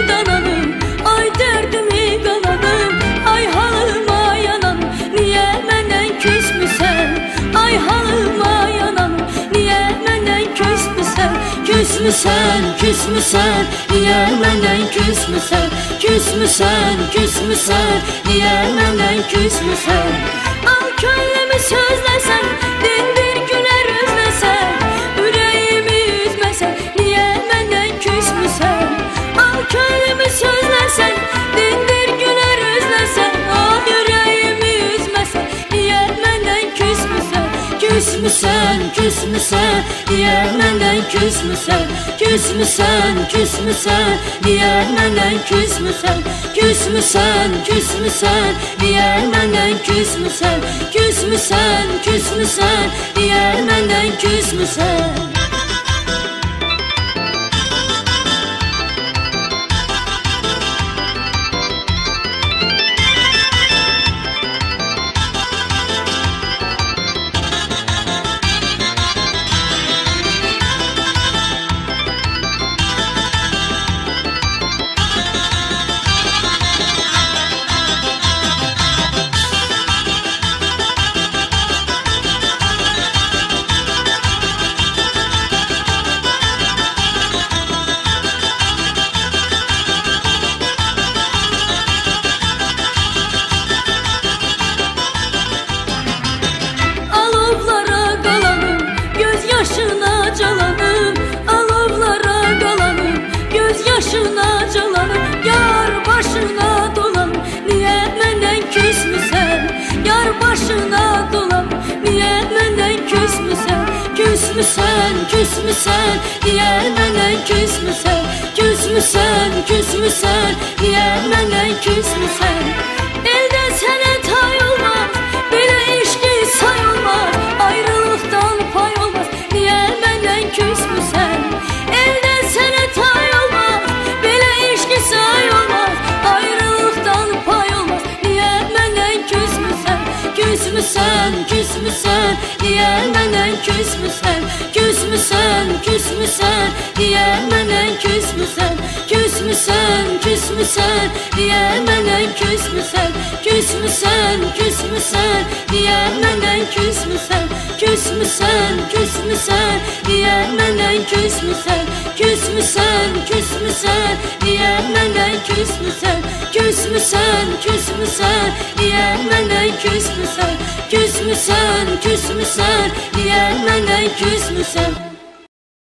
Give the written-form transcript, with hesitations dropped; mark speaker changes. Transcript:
Speaker 1: dananım, ay dərdimi qananım, ay halıma yananım, niyə məndən küsmüsən? Ay halıma yananım, niyə məndən küsmüsən? Küsmüsən, küsmüsən, niyə məndən küsmüsən? Küsmüsən, küsmüsən, niyə məndən küsmüsən? Al könlümü sözləsən, dindir gülər özləsən, ürəyimi üzməsən, niyə məndən küsmüsən? Al könlümü sözləsən, dindir gülər özləsən, ay ürəyimi üzməsən, niyə məndən küsmüsən? Küsmüsən, küsmüsən, niyə məndən küsmüsən? Küsmüsən, küsmüsən, niyə məndən küsmüsən? Küsmüsən, küsmüsən, niyə məndən küsmüsən? Küsmüsən, küsmüsən, niyə məndən küsmüsən? Yaşına calanım, alovlara qalanım, göz yaşına calanım, yar başına dolanım, niyə məndən küsmüsən? Yar başına dolanım, niyə məndən küsmüsən? Küsmüsən, küsmüsən, niyə məndən küsmüsən? Küsmüsən, küsmüsən, niyə məndən küsmüsən? Eldə sənə tay olmaz, belə eşqi say olmaz, ayrılıqdan pay olmaz, niyə məndən küsmüsən? Eldə sənə tay olmaz, belə eşqi say olmaz, ayrılıqdan pay olmaz, niyə məndən küsmüsən? Küsmüsən, küsmüsən, niyə məndən küsmüsən? Küsmüsən, küsmüsən, niyə məndən küsmüsən? Küsmüsən, küsmüsən, niyə məndən küsmüsən? Küsmüsən, küsmüsən, niyə məndən küsmüsən? Küsmüsən, küsmüsən, niyə məndən küsmüsən? Küsmüsən, küsmüsən, niyə məndən küsmüsən? Küsmüsən, küsmüsən, niyə məndən küsmüsən? Küsmüsən, küsmüsən, niyə məndən küsmüsən?